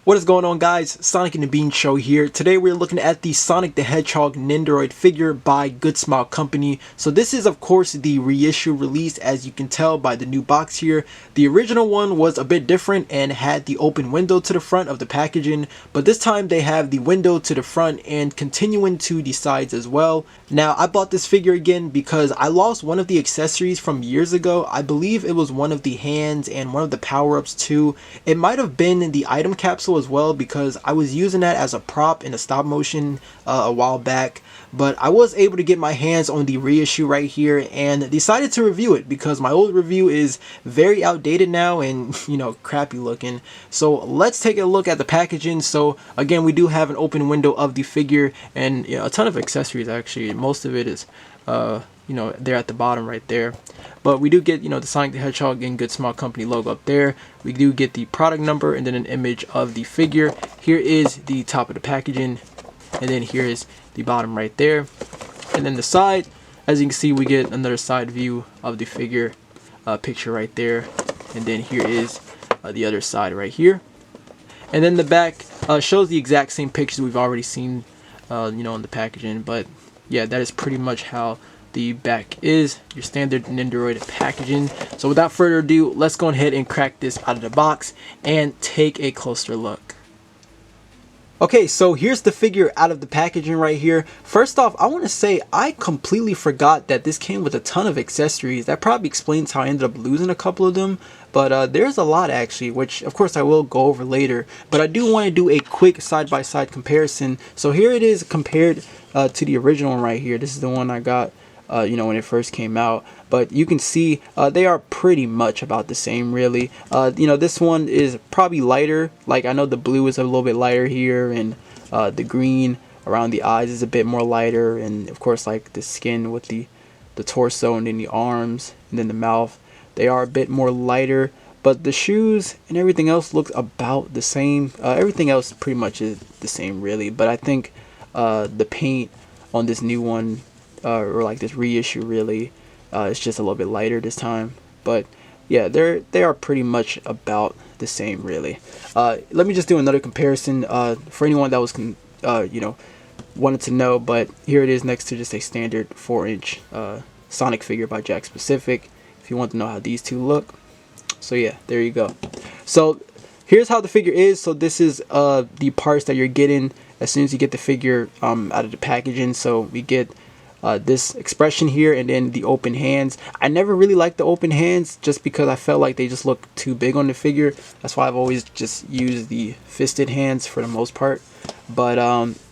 What is going on, guys? Sonic and the Bean Show here. Today we're looking at the Sonic the Hedgehog Nendoroid figure by Good Smile Company. So this is of course the reissue release, as you can tell by the new box here. The original one was a bit different and had the open window to the front of the packaging, but this time they have the window to the front and continuing to the sides as well. Now I bought this figure again because I lost one of the accessories from years ago. I believe it was one of the hands and one of the power-ups too. It might have been the item capsule as well, because I was using that as a prop in a stop motion a while back, but I was able to get my hands on the reissue right here and decided to review it because my old review is very outdated now and crappy looking. So let's take a look at the packaging. So again, we do have an open window of the figure and a ton of accessories. Actually, most of it is there at the bottom right there, but we do get the Sonic the Hedgehog and Good Smile Company logo up there. We do get the product number and then an image of the figure. Here is the top of the packaging, and then here is the bottom right there, and then the side, as you can see, we get another side view of the figure picture right there, and then here is the other side right here, and then the back shows the exact same pictures we've already seen on the packaging. But yeah, that is pretty much how the back is, your standard Nendoroid packaging. So without further ado, let's go ahead and crack this out of the box and take a closer look. Okay, so here's the figure out of the packaging right here. First off, I want to say I completely forgot that this came with a ton of accessories. That probably explains how I ended up losing a couple of them. But there's a lot actually, which of course I will go over later. But I do want to do a quick side-by-side comparison. So here it is compared to the original one right here. This is the one I got when it first came out, but you can see they are pretty much about the same, really. This one is probably lighter. Like, I know the blue is a little bit lighter here, and the green around the eyes is a bit more lighter, and of course like the skin with the torso and then the arms and then the mouth, they are a bit more lighter. But the shoes and everything else looks about the same. Everything else pretty much is the same, really, but I think the paint on this new one, or like this reissue, really, it's just a little bit lighter this time. But yeah, they are pretty much about the same, really. Let me just do another comparison for anyone that was wanted to know. But here it is next to just a standard 4-inch Sonic figure by Jakks Pacific, if you want to know how these two look. So yeah, there you go. So here's how the figure is. So this is the parts that you're getting as soon as you get the figure out of the packaging. So we get this expression here, and then the open hands. I never really liked the open hands just because I felt like they just look too big on the figure. That's why I've always just used the fisted hands for the most part. But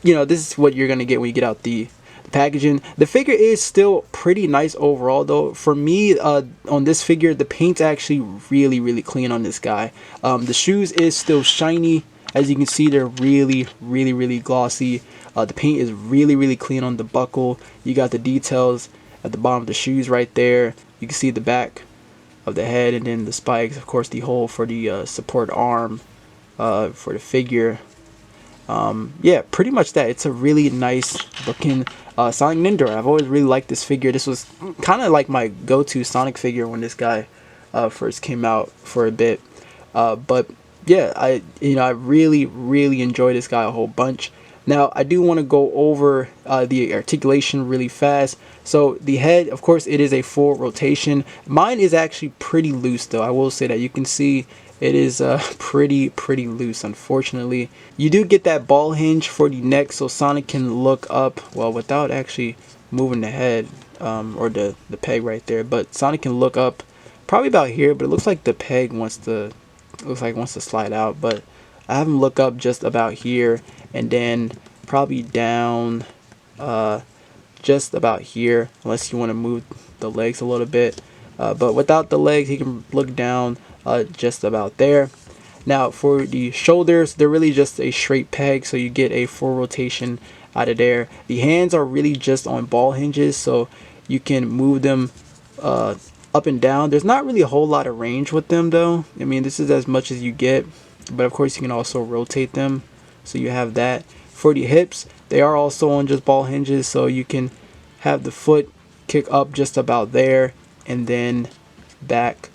this is what you're gonna get when you get out the packaging. The figure is still pretty nice overall, though. For me, on this figure, the paint's actually really clean on this guy. The shoes is still shiny. As you can see, they're really glossy. The paint is really clean on the buckle. You got the details at the bottom of the shoes right there. You can see the back of the head, and then the spikes, of course the hole for the support arm for the figure. Yeah, pretty much that. It's a really nice looking Sonic Nendoroid. I've always really liked this figure. This was kind of like my go-to Sonic figure when this guy first came out for a bit. But yeah, I really enjoy this guy a whole bunch. Now I do want to go over the articulation really fast. So the head, of course, it is a full rotation. Mine is actually pretty loose, though. I will say that. You can see it is pretty loose, unfortunately. You do get that ball hinge for the neck, so Sonic can look up, well, without actually moving the head or the peg right there. But Sonic can look up probably about here, but it looks like the peg wants to slide out. But I have him look up just about here, and then probably down just about here, unless you want to move the legs a little bit. But without the legs, he can look down just about there. Now for the shoulders, they're really just a straight peg, so you get a full rotation out of there. The hands are really just on ball hinges, so you can move them up and down. There's not really a whole lot of range with them, though. I mean, this is as much as you get, but of course you can also rotate them, so you have that. For the hips, they are also on just ball hinges, so you can have the foot kick up just about there, and then back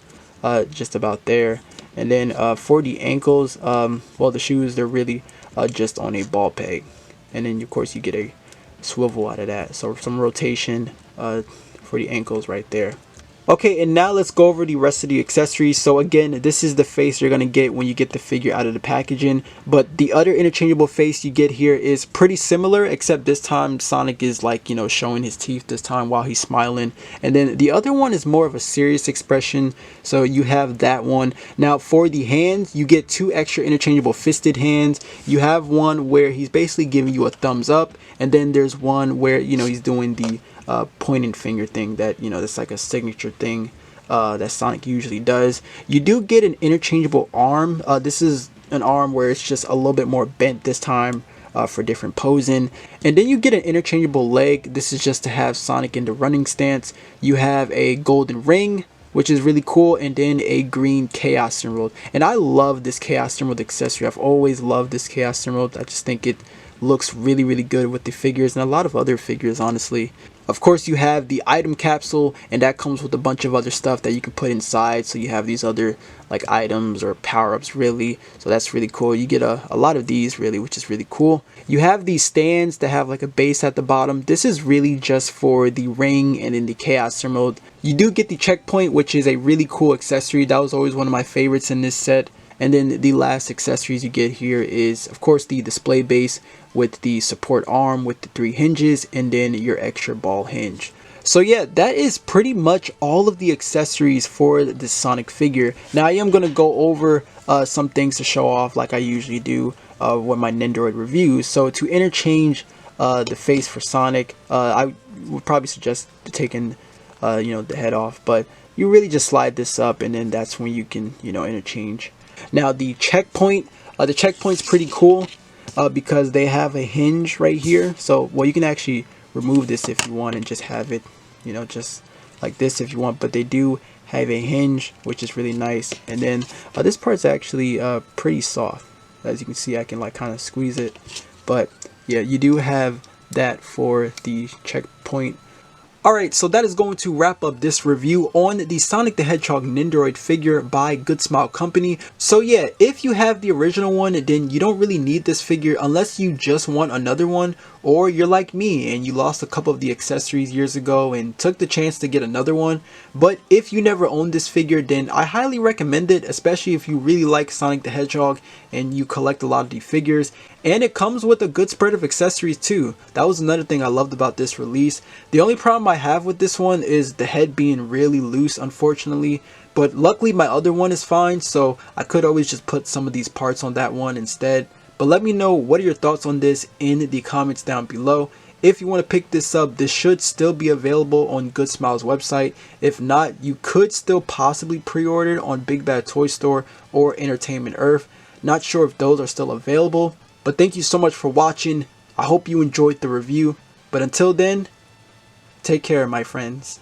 just about there. And then for the ankles, well, the shoes, they're really just on a ball peg. And then of course you get a swivel out of that, so some rotation for the ankles right there. Okay, and now let's go over the rest of the accessories. So again, this is the face you're going to get when you get the figure out of the packaging. But the other interchangeable face you get here is pretty similar, except this time Sonic is like, you know, showing his teeth this time while he's smiling. And then the other one is more of a serious expression. So you have that one. Now for the hands, you get 2 extra interchangeable fisted hands. You have one where he's basically giving you a thumbs up. And then there's one where, you know, he's doing the pointing finger thing that, you know, that's like a signature thing that Sonic usually does. You do get an interchangeable arm. This is an arm where it's just a little bit more bent this time for different posing. And then you get an interchangeable leg. This is just to have Sonic in the running stance. You have a golden ring, which is really cool, and then a green Chaos Emerald. And I love this Chaos Emerald accessory. I've always loved this Chaos Emerald. I just think it looks really, really good with the figures and a lot of other figures, honestly. Of course, you have the item capsule, and that comes with a bunch of other stuff that you can put inside. So you have these other like items or power-ups, really. So that's really cool. You get a lot of these, really, which is really cool. You have these stands that have like a base at the bottom. This is really just for the ring and then the Chaos Emerald. You do get the checkpoint, which is a really cool accessory. That was always one of my favorites in this set. And then the last accessories you get here is, of course, the display base with the support arm with the 3 hinges, and then your extra ball hinge. So yeah, that is pretty much all of the accessories for the Sonic figure. Now I am going to go over some things to show off like I usually do with my Nendoroid reviews. So to interchange the face for Sonic, I would probably suggest taking you know, the head off, but you really just slide this up and then that's when you can, you know, interchange. Now the checkpoint's pretty cool because they have a hinge right here. So, well, you can actually remove this if you want and just have it, you know, just like this if you want. But they do have a hinge, which is really nice. And then this part's actually pretty soft. As you can see, I can like kind of squeeze it. But yeah, you do have that for the checkpoint. Alright, so that is going to wrap up this review on the Sonic the Hedgehog Nendoroid figure by Good Smile Company. So yeah, if you have the original one, then you don't really need this figure unless you just want another one, or you're like me and you lost a couple of the accessories years ago and took the chance to get another one. But if you never owned this figure, then I highly recommend it, especially if you really like Sonic the Hedgehog and you collect a lot of the figures. And it comes with a good spread of accessories too. That was another thing I loved about this release. The only problem I have with this one is the head being really loose, unfortunately. But luckily my other one is fine, so I could always just put some of these parts on that one instead. But let me know what are your thoughts on this in the comments down below. If you want to pick this up, this should still be available on Good Smile's website. If not, you could still possibly pre-order it on Big Bad Toy Store or Entertainment Earth. Not sure if those are still available. But thank you so much for watching. I hope you enjoyed the review. But until then, take care, my friends.